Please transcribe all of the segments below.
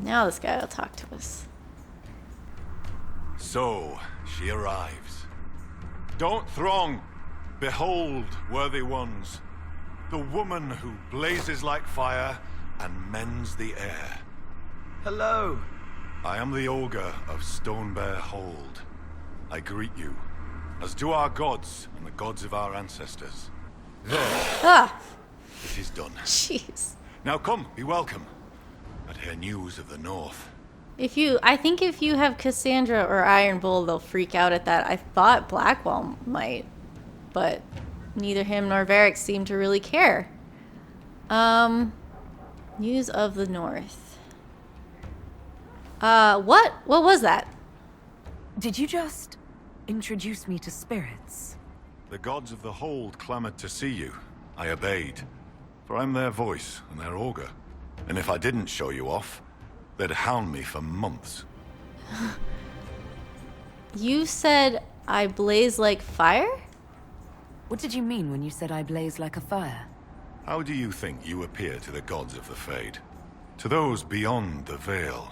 Now this guy will talk to us. So, she arrives. Don't throng. Behold, worthy ones, the woman who blazes like fire and mends the air. Hello. I am the Ogre of Stonebear Hold. I greet you, as do our gods and the gods of our ancestors. There, Ah! it is done. Jeez. Now come, be welcome. I'd hear news of the north. I think if you have Cassandra or Iron Bull, they'll freak out at that. I thought Blackwall might, but neither him nor Varric seem to really care. News of the north. What was that? Did you just introduce me to spirits? The gods of the Hold clamored to see you. I obeyed, for I'm their voice and their augur. And if I didn't show you off, they'd hound me for months. You said I blaze like fire? What did you mean when you said I blaze like a fire? How do you think you appear to the gods of the Fade? To those beyond the veil,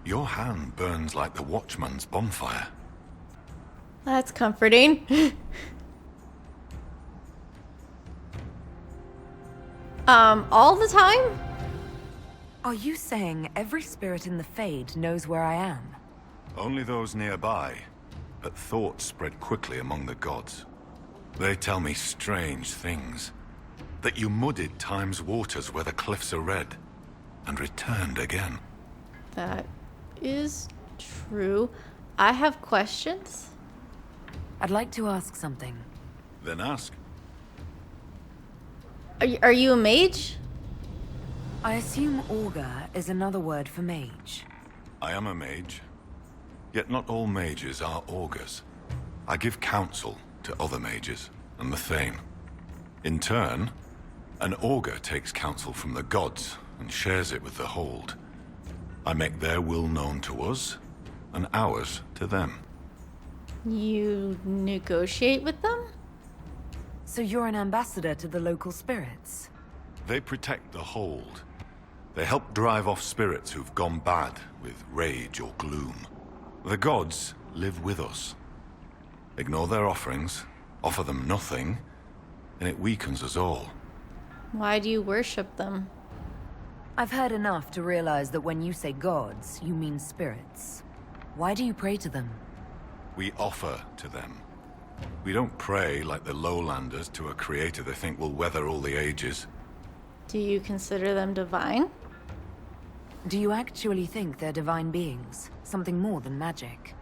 your hand burns like the watchman's bonfire. That's comforting. All the time? Are you saying every spirit in the Fade knows where I am? Only those nearby, but thoughts spread quickly among the gods. They tell me strange things. That you muddied time's waters where the cliffs are red, and returned again. That is true. I have questions. I'd like to ask something. Then ask. Are you a mage? I assume Augur is another word for mage. I am a mage. Yet not all mages are augurs. I give counsel to other mages, and the Thane. In turn, an augur takes counsel from the gods and shares it with the Hold. I make their will known to us, and ours to them. You negotiate with them? So you're an ambassador to the local spirits? They protect the Hold. They help drive off spirits who've gone bad with rage or gloom. The gods live with us. Ignore their offerings, offer them nothing, and it weakens us all. Why do you worship them? I've heard enough to realize that when you say gods, you mean spirits. Why do you pray to them? We offer to them. We don't pray like the lowlanders to a creator they think will weather all the ages. Do you consider them divine? Do you actually think they're divine beings? Something more than magic?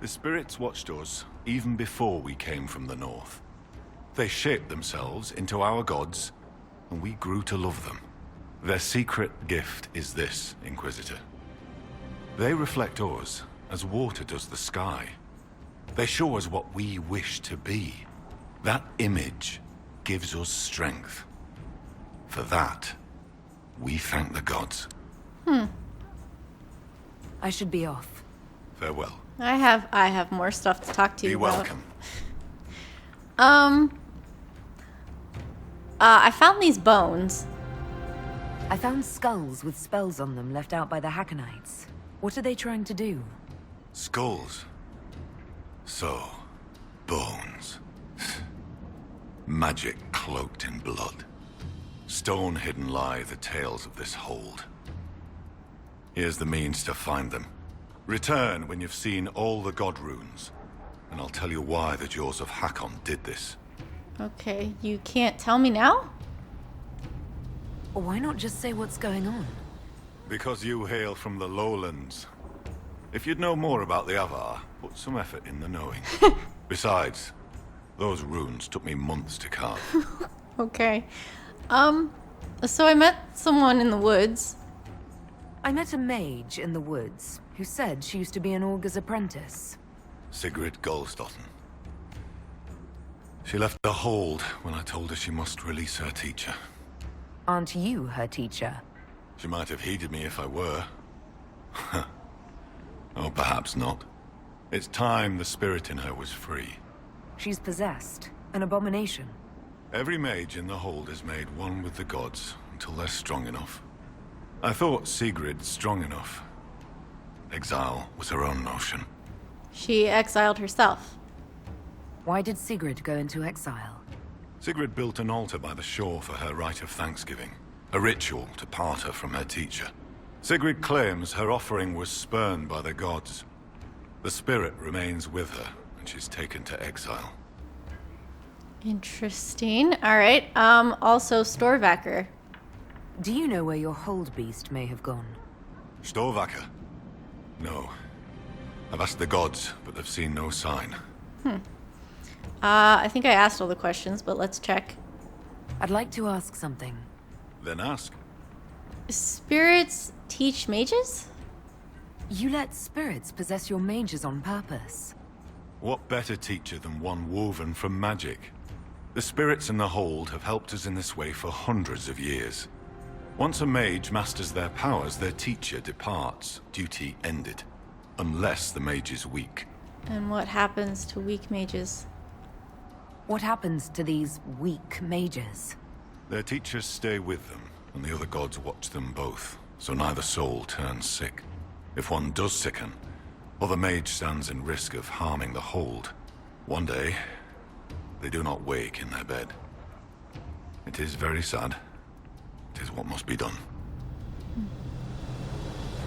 The spirits watched us even before we came from the north. They shaped themselves into our gods, and we grew to love them. Their secret gift is this, Inquisitor. They reflect us as water does the sky. They show us what we wish to be. That image gives us strength. For that, we thank the gods. I should be off. Farewell. I have more stuff to talk to you Be about. welcome. I found these bones. I found skulls with spells on them left out by the Hakkonites. What are they trying to do? Skulls. So, bones. Magic cloaked in blood. Stone hidden lie the tales of this Hold. Here's the means to find them. Return when you've seen all the god runes, and I'll tell you why the Jaws of Hakkon did this. Okay, you can't tell me now? Or why not just say what's going on? Because you hail from the lowlands. If you'd know more about the Avvar, put some effort in the knowing. Besides, those runes took me months to carve. Okay. So I met someone in the woods. I met a mage in the woods who said she used to be an augur's apprentice. Sigrid Golstotten. She left the Hold when I told her she must release her teacher. Aren't you her teacher? She might have heeded me if I were. Oh, perhaps not. It's time the spirit in her was free. She's possessed. An abomination. Every mage in the Hold is made one with the gods until they're strong enough. I thought Sigrid strong enough, exile was her own notion. She exiled herself. Why did Sigrid go into exile? Sigrid built an altar by the shore for her rite of thanksgiving, a ritual to part her from her teacher. Sigrid claims her offering was spurned by the gods. The spirit remains with her, and she's taken to exile. Interesting. Alright, also Storvacker. Do you know where your hold beast may have gone? Storvacker? No. I've asked the gods, but they've seen no sign. I think I asked all the questions, but let's check. I'd like to ask something. Then ask. Spirits teach mages? You let spirits possess your mages on purpose. What better teacher than one woven from magic? The spirits in the hold have helped us in this way for hundreds of years. Once a mage masters their powers, their teacher departs, duty ended. Unless the mage is weak. And what happens to weak mages? What happens to these weak mages? Their teachers stay with them, and the other gods watch them both, so neither soul turns sick. If one does sicken, or the mage stands in risk of harming the hold, one day, they do not wake in their bed. It is very sad. It is what must be done.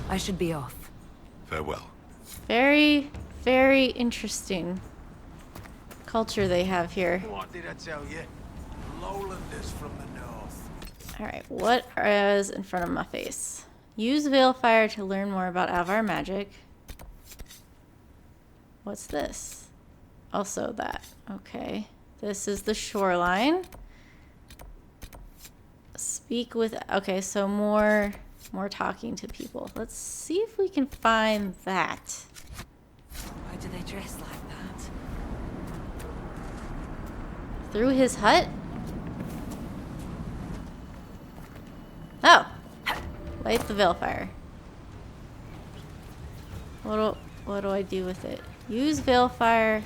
I should be off. Farewell. Very, very interesting culture they have here. What did I tell you? Lowlanders from the north. Alright, what is in front of my face? Use Veilfire to learn more about Avvar magic. What's this? Also that. Okay. This is the shoreline. Speak with... Okay, so more talking to people. Let's see if we can find that. Why do they dress like that? Through his hut? Oh! Light the Veilfire. What do I do with it? Use Veilfire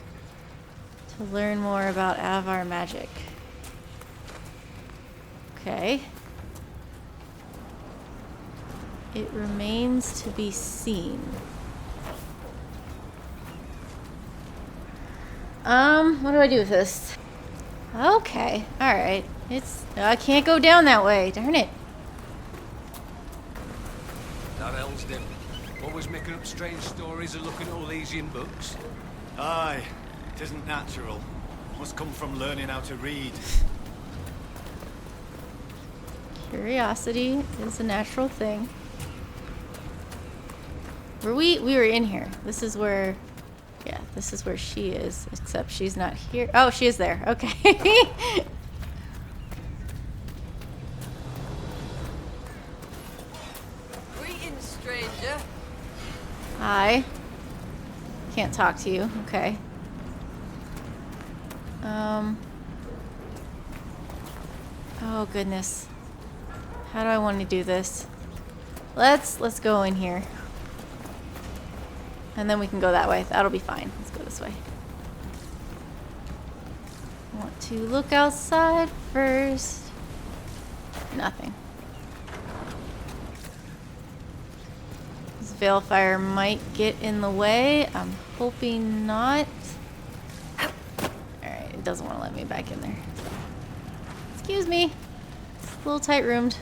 to learn more about Avvar magic. Okay. It remains to be seen. What do I do with this? Okay, alright. I can't go down that way, darn it. That Elsden. Always making up strange stories and looking at Olesian books. Aye, it isn't natural. Must come from learning how to read. Curiosity is a natural thing. We were in here. This is where... Yeah, this is where she is, except she's not here. Oh, she is there. Okay. Greetings, stranger. Hi. Can't talk to you. Okay. Oh goodness. How do I want to do this? Let's go in here. And then we can go that way. That'll be fine. Let's go this way. I want to look outside first. Nothing. This Veilfire might get in the way. I'm hoping not. Alright, it doesn't want to let me back in there. Excuse me. It's a little tight-roomed.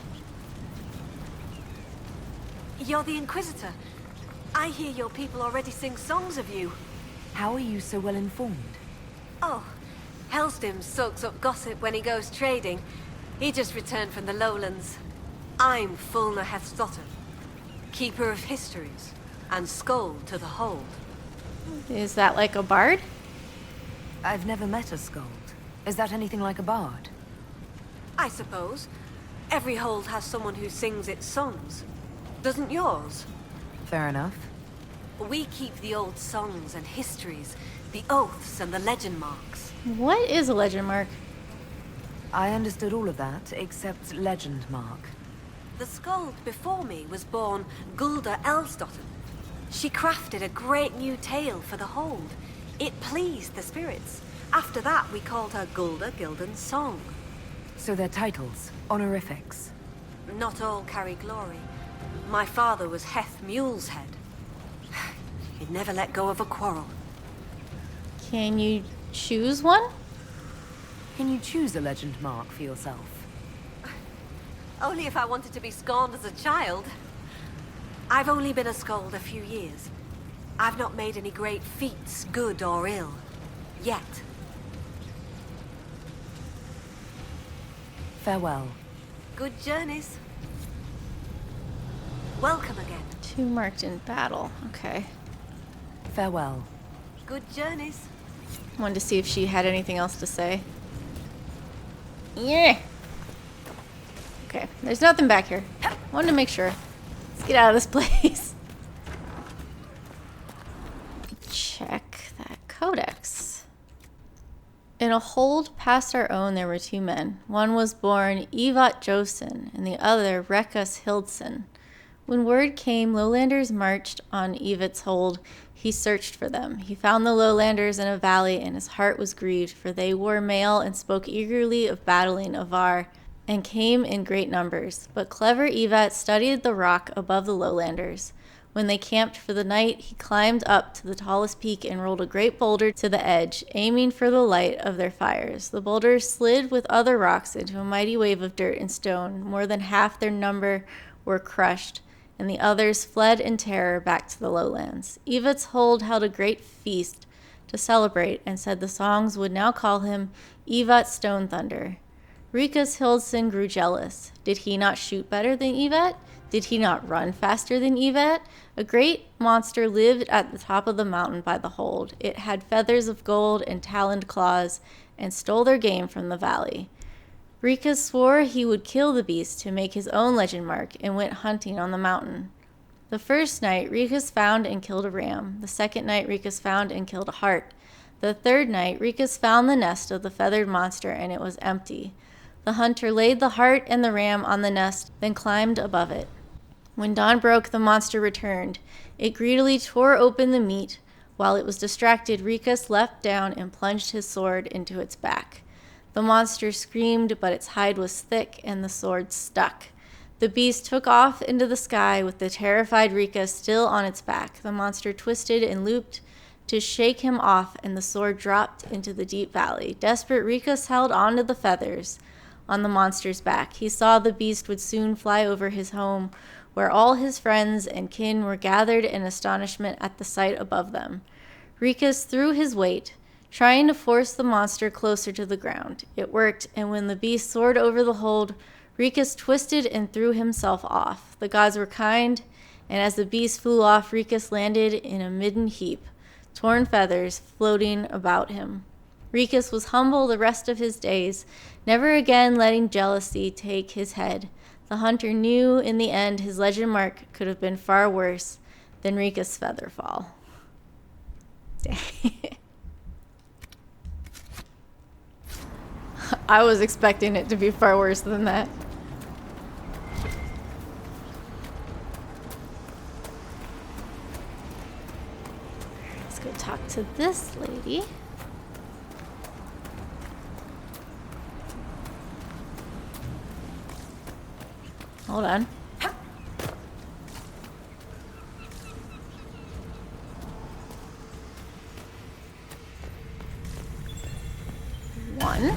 You're the Inquisitor. I hear your people already sing songs of you. How are you so well informed? Oh, Helsdim soaks up gossip when he goes trading. He just returned from the lowlands. I'm Fulna Hethstotter, keeper of histories, and Skoll to the hold. Is that like a bard? I've never met a Skold. Is that anything like a bard? I suppose. Every hold has someone who sings its songs. Doesn't yours? Fair enough. We keep the old songs and histories, the oaths and the legend marks. What is a legend mark? I understood all of that, except legend mark. The Skald before me was born Gulda Elsdotter. She crafted a great new tale for the hold. It pleased the spirits. After that, we called her Gulda Gildan's Song. So they're titles, honorifics. Not all carry glory. My father was Heth Mule's Head. He'd never let go of a quarrel. Can you choose one? Can you choose a legend mark for yourself? Only if I wanted to be scorned as a child. I've only been a skald a few years. I've not made any great feats, good or ill. Yet. Farewell. Good journeys. Welcome again. 2 marked in battle. Okay. Farewell. Good journeys. Wanted to see if she had anything else to say. Yeah. Okay, there's nothing back here. Wanted to make sure. Let's get out of this place. Check that codex. In a hold past our own, there were 2 men. One was born Evat Josen, and the other Rekus Hildson. When word came Lowlanders marched on Evat's hold, he searched for them. He found the Lowlanders in a valley, and his heart was grieved, for they wore mail and spoke eagerly of battling Avvar, and came in great numbers. But clever Evat studied the rock above the Lowlanders. When they camped for the night, he climbed up to the tallest peak and rolled a great boulder to the edge, aiming for the light of their fires. The boulder slid with other rocks into a mighty wave of dirt and stone. More than half their number were crushed, and the others fled in terror back to the lowlands. Evat's hold held a great feast to celebrate, and said the songs would now call him Evat Stone Thunder. Rikus Hildson grew jealous. Did he not shoot better than Evat? Did he not run faster than Evat? A great monster lived at the top of the mountain by the hold. It had feathers of gold and taloned claws, and stole their game from the valley. Rikus swore he would kill the beast to make his own legend mark, and went hunting on the mountain. The first night, Rikus found and killed a ram. The second night, Rikus found and killed a hart. The third night, Rikus found the nest of the feathered monster, and it was empty. The hunter laid the hart and the ram on the nest, then climbed above it. When dawn broke, the monster returned. It greedily tore open the meat. While it was distracted, Rikus leapt down and plunged his sword into its back. The monster screamed, but its hide was thick and the sword stuck. The beast took off into the sky with the terrified Rikus still on its back. The monster twisted and looped to shake him off, and the sword dropped into the deep valley. Desperate, Rikus held onto the feathers on the monster's back. He saw the beast would soon fly over his home, where all his friends and kin were gathered in astonishment at the sight above them. Rikus threw his weight, trying to force the monster closer to the ground. It worked, and when the beast soared over the hold, Rikus twisted and threw himself off. The gods were kind, and as the beast flew off, Rikus landed in a midden heap, torn feathers floating about him. Rikus was humble the rest of his days, never again letting jealousy take his head. The hunter knew in the end his legend mark could have been far worse than Rikus' featherfall. I was expecting it to be far worse than that. Let's go talk to this lady. Hold on. One.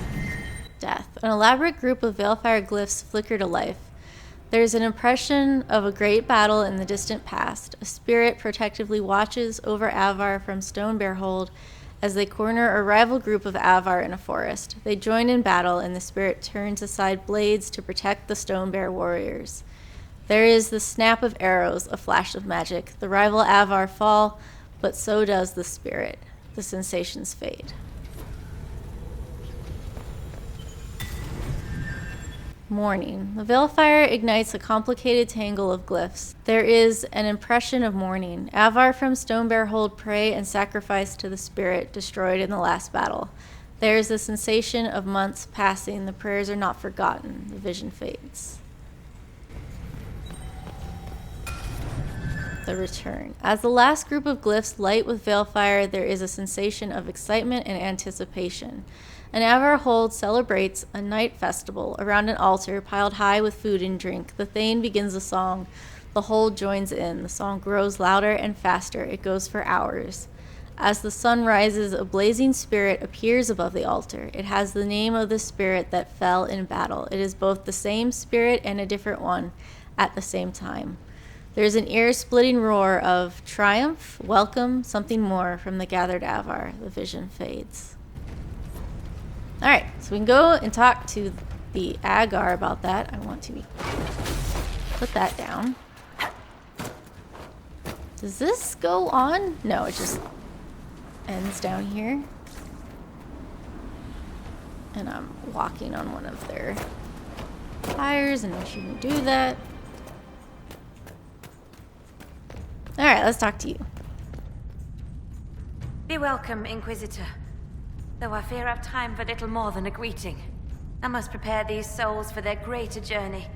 Death. An elaborate group of Veilfire glyphs flicker to life. There's an impression of a great battle in the distant past. A spirit protectively watches over Avvar from Stonebear Hold as they corner a rival group of Avvar in a forest. They join in battle, and the spirit turns aside blades to protect the Stonebear warriors. There is the snap of arrows, a flash of magic. The rival Avvar fall, but so does the spirit. The sensations fade. Mourning. The Veilfire ignites a complicated tangle of glyphs. There is an impression of mourning. Avvar from Stonebear Hold pray and sacrifice to the spirit destroyed in the last battle. There is a sensation of months passing. The prayers are not forgotten. The vision fades. The return. As the last group of glyphs light with Veilfire, there is a sensation of excitement and anticipation. An Avvar Hold celebrates a night festival around an altar piled high with food and drink. The Thane begins a song. The whole joins in. The song grows louder and faster. It goes for hours. As the sun rises, a blazing spirit appears above the altar. It has the name of the spirit that fell in battle. It is both the same spirit and a different one at the same time. There's an ear-splitting roar of triumph, welcome, something more from the gathered Avvar. The vision fades. Alright, so we can go and talk to the Agar about that. I want to put that down. Does this go on? No, it just ends down here. And I'm walking on one of their tires, and I shouldn't do that. Alright, let's talk to you. Be welcome, Inquisitor. Though I fear I've time for little more than a greeting. I must prepare these souls for their greater journey,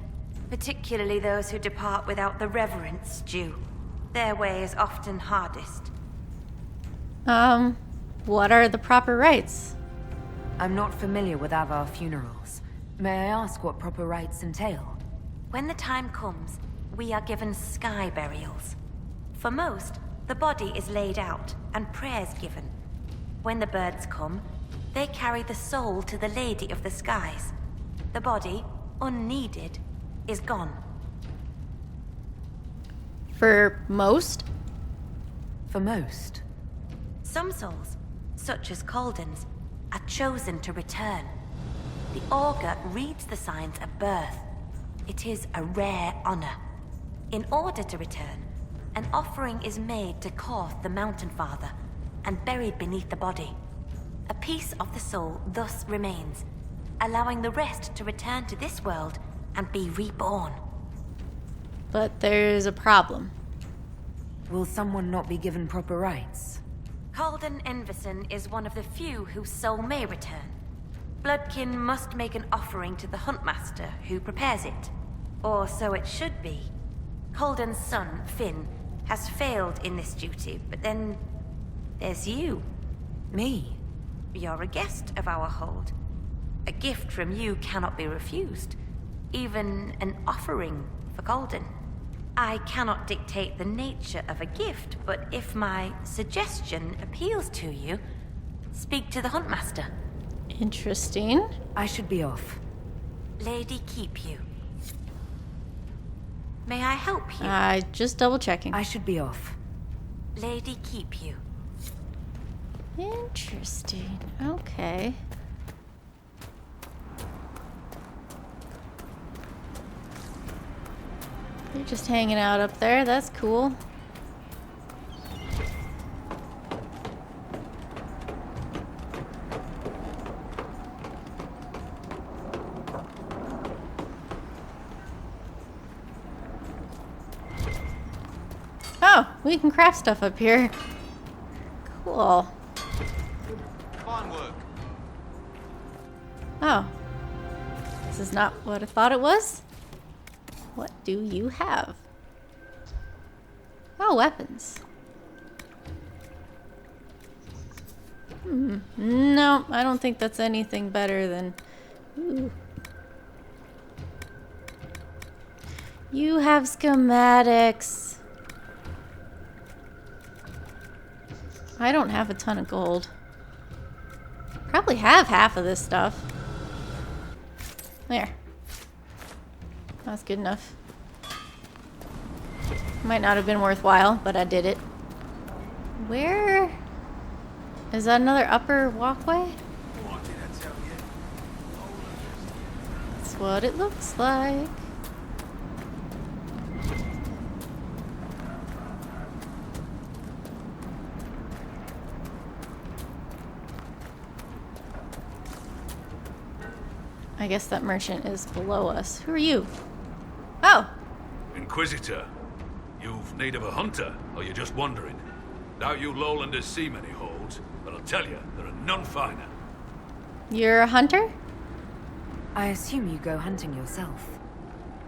particularly those who depart without the reverence due. Their way is often hardest. What are the proper rites? I'm not familiar with Avvar funerals. May I ask what proper rites entail? When the time comes, we are given sky burials. For most, the body is laid out and prayers given. When the birds come, they carry the soul to the Lady of the Skies. The body, unneeded, is gone. For most? For most. Some souls, such as Caldan's, are chosen to return. The augur reads the signs at birth. It is a rare honor. In order to return, an offering is made to Korth the Mountain Father and buried beneath the body. A piece of the soul thus remains, allowing the rest to return to this world and be reborn. But there's a problem. Will someone not be given proper rites? Caldan Enversen is one of the few whose soul may return. Bloodkin must make an offering to the Huntmaster who prepares it. Or so it should be. Caldan's son, Finn, has failed in this duty, but then there's you. Me? You're a guest of our hold. A gift from you cannot be refused. Even an offering for Caldan. I cannot dictate the nature of a gift, but if my suggestion appeals to you, speak to the Huntmaster. Interesting. I should be off. Lady keep you. May I help you? Just double checking. I should be off. Lady keep you. Interesting. Okay. You're just hanging out up there. That's cool. Oh, we can craft stuff up here. Cool. Fine work. Oh. This is not what I thought it was. What do you have? Oh, weapons. No, I don't think that's anything better than... Ooh. You have schematics. I don't have a ton of gold. Probably have half of this stuff. There. That's good enough. Might not have been worthwhile, but I did it. Where? Is that another upper walkway? That's what it looks like. I guess that merchant is below us. Who are you? Oh! Inquisitor, you've need of a hunter, or you're just wandering? Doubt you lowlanders see many holds, but I'll tell you, there are none finer. You're a hunter? I assume you go hunting yourself.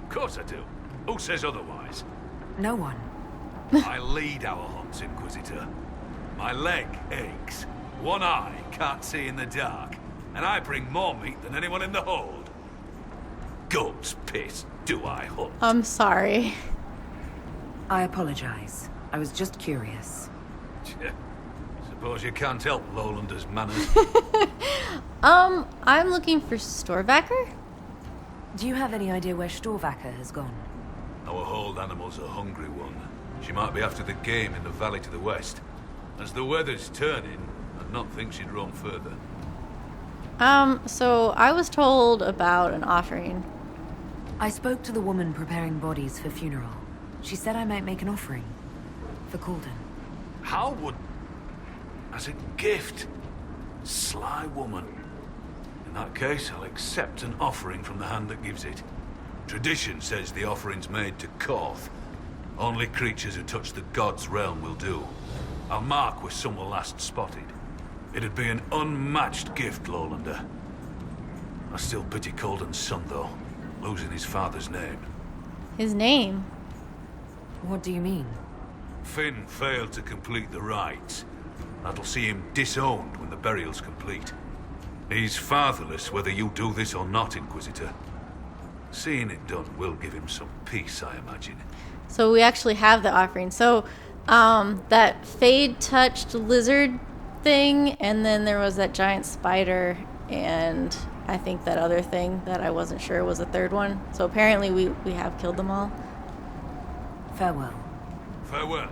Of course I do. Who says otherwise? No one. I lead our hunts, Inquisitor. My leg aches. One eye can't see in the dark. And I bring more meat than anyone in the hold. Goat's piss do I hunt. I'm sorry. I apologize. I was just curious. Suppose you can't help Lowlanders' manners. I'm looking for Storvacker? Do you have any idea where Storvacker has gone? Our hold animal's a hungry one. She might be after the game in the valley to the west. As the weather's turning, I'd not think she'd roam further. So I was told about an offering. I spoke to the woman preparing bodies for funeral. She said I might make an offering. For Caldan. How would... As a gift? Sly woman. In that case, I'll accept an offering from the hand that gives it. Tradition says the offering's made to Korth. Only creatures who touch the god's realm will do. I'll mark where some were last spotted. It'd be an unmatched gift, Lowlander. I still pity Caldan's son, though, losing his father's name. His name? What do you mean? Finn failed to complete the rites. That'll see him disowned when the burial's complete. He's fatherless whether you do this or not, Inquisitor. Seeing it done will give him some peace, I imagine. So we actually have the offering. So, that Fade-touched lizard thing, and then there was that giant spider, and I think that other thing that I wasn't sure was a third one. So apparently we have killed them all. Farewell. Farewell.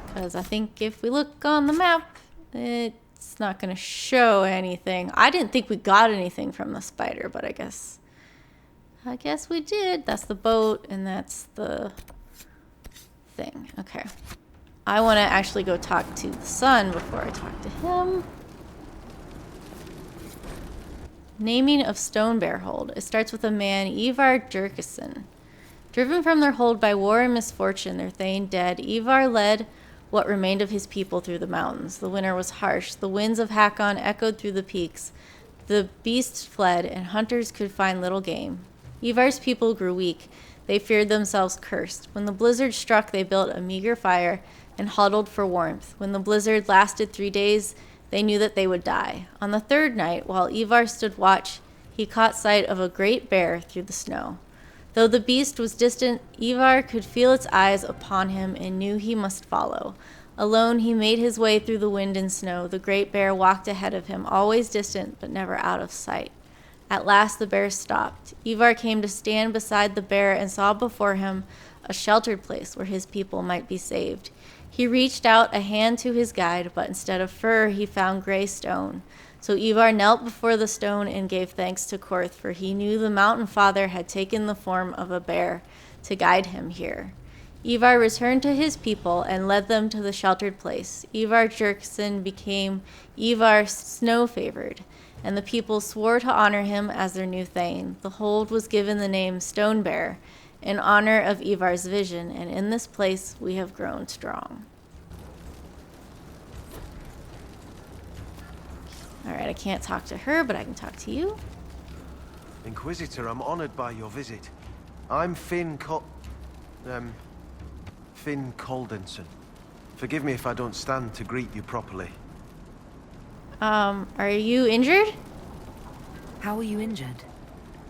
Because I think if we look on the map, it's not going to show anything. I didn't think we got anything from the spider, but I guess we did. That's the boat, and that's the thing. Okay. I want to actually go talk to the son before I talk to him. Naming of Stone Bear Hold. It starts with a man, Avvar Jerkison. Driven from their hold by war and misfortune, their thane dead, Avvar led what remained of his people through the mountains. The winter was harsh. The winds of Hakkon echoed through the peaks. The beasts fled, and hunters could find little game. Avvar's people grew weak. They feared themselves cursed. When the blizzard struck, they built a meager fire and huddled for warmth. When the blizzard lasted 3 days, they knew that they would die. On the third night, while Avvar stood watch, he caught sight of a great bear through the snow. Though the beast was distant, Avvar could feel its eyes upon him and knew he must follow. Alone, he made his way through the wind and snow. The great bear walked ahead of him, always distant but never out of sight. At last the bear stopped. Avvar came to stand beside the bear and saw before him a sheltered place where his people might be saved. He reached out a hand to his guide, but instead of fur, he found gray stone. So Avvar knelt before the stone and gave thanks to Korth, for he knew the Mountain Father had taken the form of a bear to guide him here. Avvar returned to his people and led them to the sheltered place. Avvar Jerkson became Avvar Snow-favored, and the people swore to honor him as their new thane. The hold was given the name Stone Bear, in honor of Avvar's vision, and in this place we have grown strong. Alright, I can't talk to her, but I can talk to you. Inquisitor, I'm honored by your visit. I'm Finn Caldenson. Forgive me if I don't stand to greet you properly. Are you injured? How were you injured?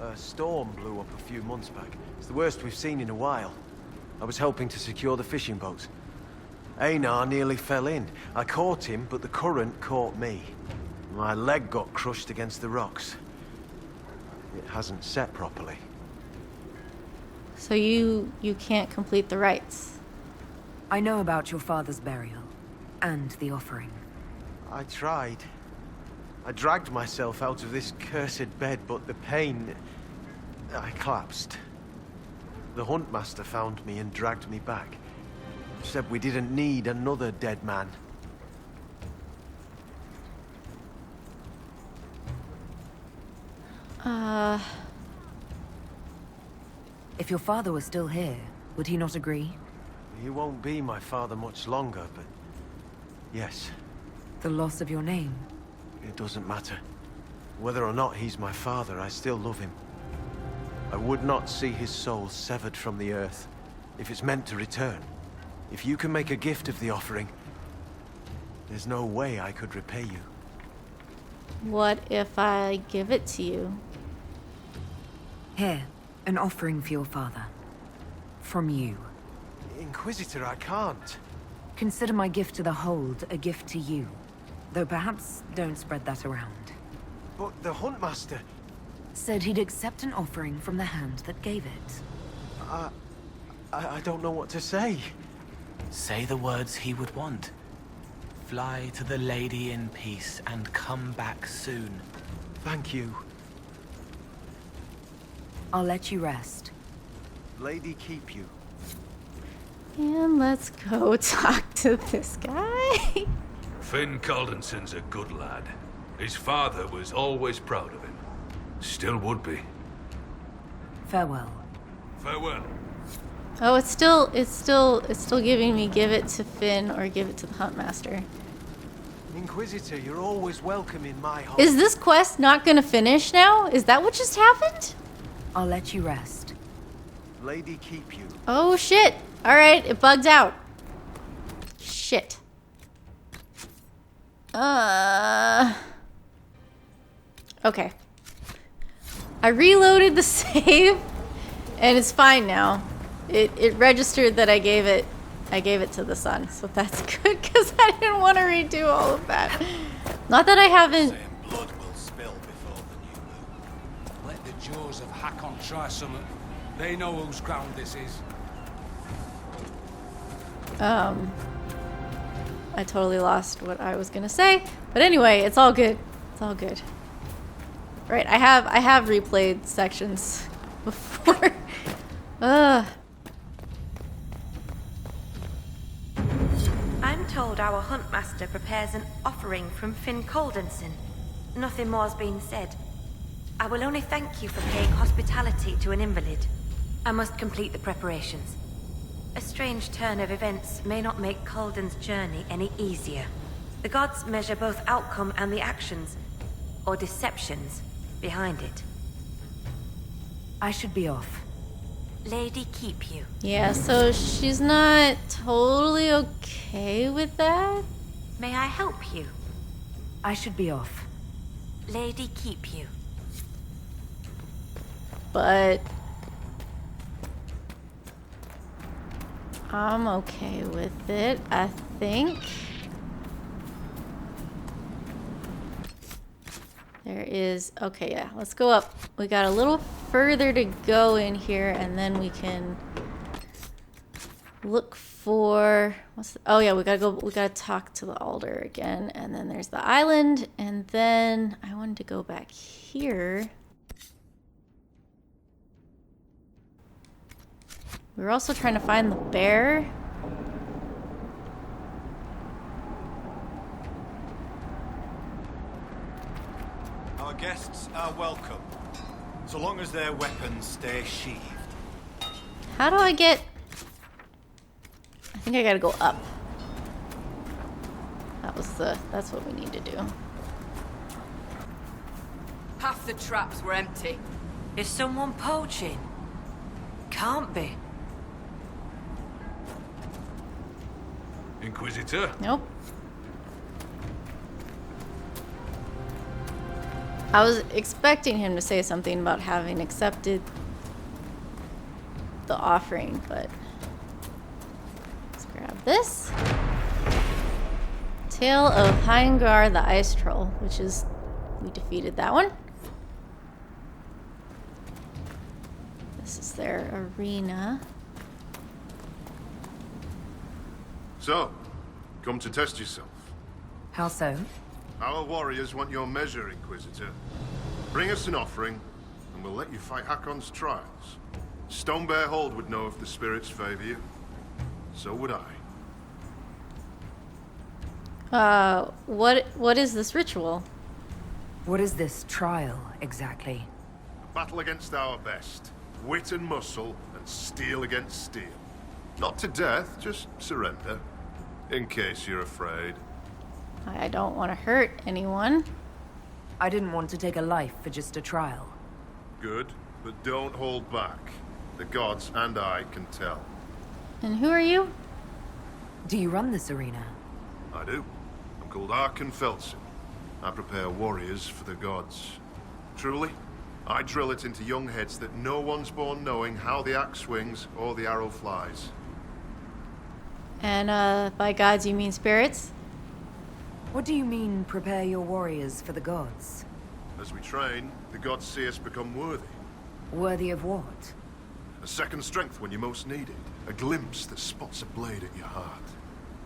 A storm blew up a few months back. It's the worst we've seen in a while. I was helping to secure the fishing boats. Einar nearly fell in. I caught him, but the current caught me. My leg got crushed against the rocks. It hasn't set properly. So you can't complete the rites. I know about your father's burial, and the offering. I tried. I dragged myself out of this cursed bed, but the pain... I collapsed. The Huntmaster found me and dragged me back. Said we didn't need another dead man. If your father was still here, would he not agree? He won't be my father much longer, but... yes. The loss of your name? It doesn't matter. Whether or not he's my father, I still love him. I would not see his soul severed from the earth, if it's meant to return. If you can make a gift of the offering, there's no way I could repay you. What if I give it to you? Here, an offering for your father. From you. Inquisitor, I can't. Consider my gift to the Hold a gift to you. Though perhaps don't spread that around. But the Huntmaster... Said he'd accept an offering from the hand that gave it. I don't know what to say. Say the words he would want. Fly to the lady in peace and come back soon. Thank you. I'll let you rest. Lady keep you. And let's go talk to this guy. Finn Caldensen's a good lad. His father was always proud of him. Still would be. Farewell. Farewell. Oh, it's still giving me give it to Finn or give it to the Huntmaster. Inquisitor, you're always welcome in my home. Is this quest not gonna finish now? Is that what just happened? I'll let you rest. Lady keep you. Oh shit. Alright, it bugged out. Shit. Okay. I reloaded the save and it's fine now. It registered that I gave it to the sun, so that's good because I didn't want to redo all of that. Not that I haven't. Same blood will spill before the new moon. Let the jaws of Hakkon try something. They know whose ground this is. I totally lost what I was gonna say, but anyway, it's all good. It's all good. Right, I have replayed sections before. I'm told our Huntmaster prepares an offering from Finn Caldensen. Nothing more's been said. I will only thank you for paying hospitality to an invalid. I must complete the preparations. A strange turn of events may not make Calden's journey any easier. The gods measure both outcome and the actions, or deceptions, behind it. I should be off. Lady keep you. Yeah, so she's not totally okay with that. May I help you? I should be off. Lady keep you. But I'm okay with it, I think. There is, okay, yeah, let's go up. We got a little further to go in here and then we can look for, oh yeah, we gotta talk to the altar again, and then there's the island, and then I wanted to go back here. We were also trying to find the bear. Our guests are welcome, so long as their weapons stay sheathed. How do I get... I think I gotta go up. That's what we need to do. Half the traps were empty. Is someone poaching? Can't be. Inquisitor? Nope. I was expecting him to say something about having accepted the offering, but let's grab this. Tale of Heingar the Ice Troll, which is, we defeated that one. This is their arena. So, come to test yourself. How so? Our warriors want your measure, Inquisitor. Bring us an offering, and we'll let you fight Hakkon's trials. Stonebear Hold would know if the spirits favor you. So would I. What is this ritual? What is this trial, exactly? A battle against our best. Wit and muscle, and steel against steel. Not to death, just surrender. In case you're afraid. I don't want to hurt anyone. I didn't want to take a life for just a trial. Good, but don't hold back. The gods and I can tell. And who are you? Do you run this arena? I do. I'm called Hakkon Enversen. I prepare warriors for the gods. Truly, I drill it into young heads that no one's born knowing how the axe swings or the arrow flies. And by gods you mean spirits? What do you mean, prepare your warriors for the gods? As we train, the gods see us become worthy. Worthy of what? A second strength when you most need it. A glimpse that spots a blade at your heart.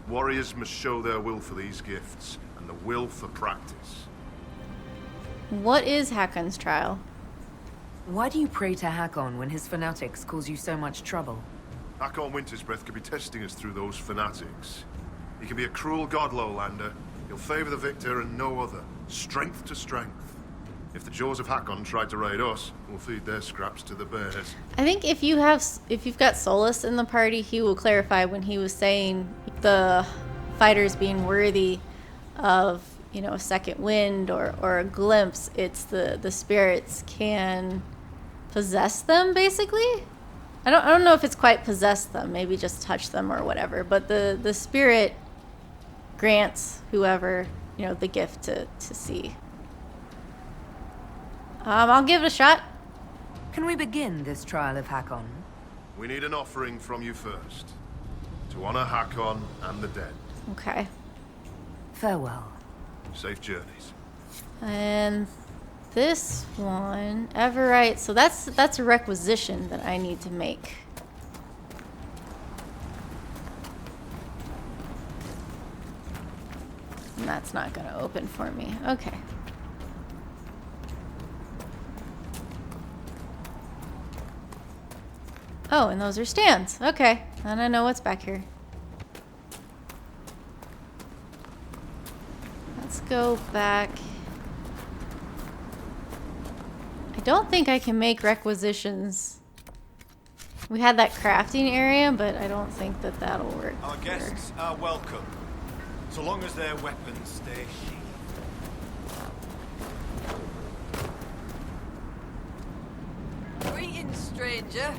Warriors must show their will for these gifts, and the will for practice. What is Hakkon's trial? Why do you pray to Hakkon when his fanatics cause you so much trouble? Hakkon Wintersbreath could be testing us through those fanatics. He can be a cruel god, Lowlander. He'll favor the victor and no other. Strength to strength. If the jaws of Hakkon tried to raid us, we'll feed their scraps to the bears. I think if you've got Solas in the party, he will clarify when he was saying the fighters being worthy of, you know, a second wind or a glimpse. It's the spirits can possess them, basically. I don't know if it's quite possess them, maybe just touch them or whatever, but the spirit grants whoever, you know, the gift to see. I'll give it a shot. Can we begin this trial of Hakkon? We need an offering from you first. To honor Hakkon and the dead. Okay. Farewell. Safe journeys. And this one, Everite, so that's a requisition that I need to make. And that's not gonna open for me. Okay. Oh, and those are stands. Okay, and I know what's back here. Let's go back. I don't think I can make requisitions. We had that crafting area, but I don't think that that'll work. Our guests are welcome, so long as their weapons stay sheathed. Greetings, stranger.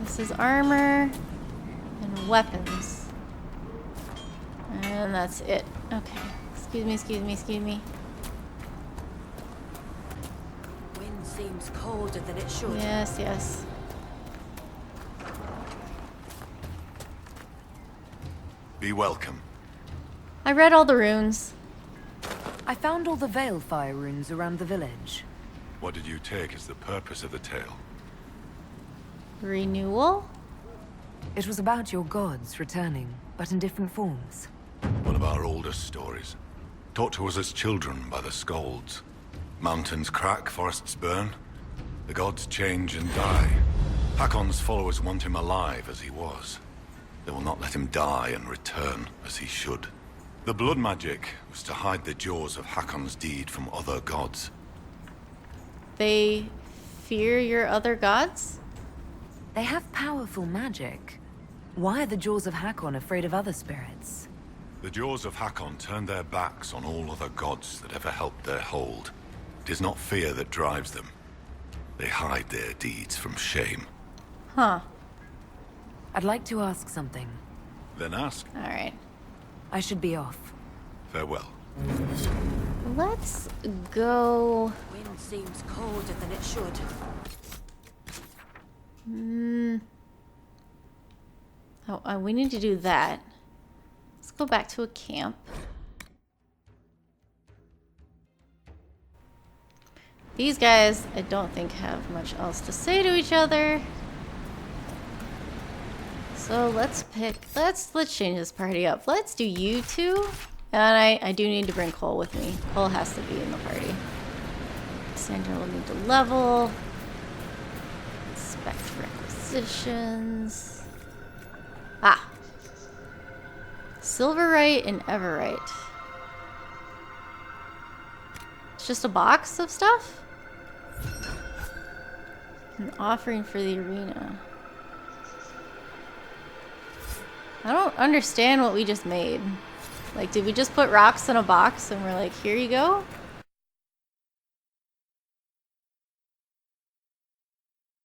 This is armor and weapons. And that's it. Okay. Excuse me, excuse me, excuse me. Wind seems colder than it should. Yes, yes. Be welcome. I read all the runes. I found all the Veilfire runes around the village. What did you take as the purpose of the tale? Renewal? It was about your gods returning, but in different forms. One of our oldest stories. Taught to us as children by the Skalds. Mountains crack, forests burn. The gods change and die. Hakkon's followers want him alive as he was. They will not let him die and return as he should. The blood magic was to hide the jaws of Hakkon's deed from other gods. They fear your other gods? They have powerful magic. Why are the jaws of Hakkon afraid of other spirits? The jaws of Hakkon turn their backs on all other gods that ever helped their hold. It is not fear that drives them. They hide their deeds from shame. Huh. I'd like to ask something. Then ask. All right. I should be off. Farewell. Let's go. Wind seems colder than it should. Oh, we need to do that. Let's go back to a camp. These guys, I don't think, have much else to say to each other. So let's change this party up. Let's do you two. And I do need to bring Cole with me. Cole has to be in the party. Sandra will need to level. Inspect requisitions. Ah. Silverite and Everite. It's just a box of stuff? An offering for the arena. I don't understand what we just made. Like, did we just put rocks in a box and we're like, here you go?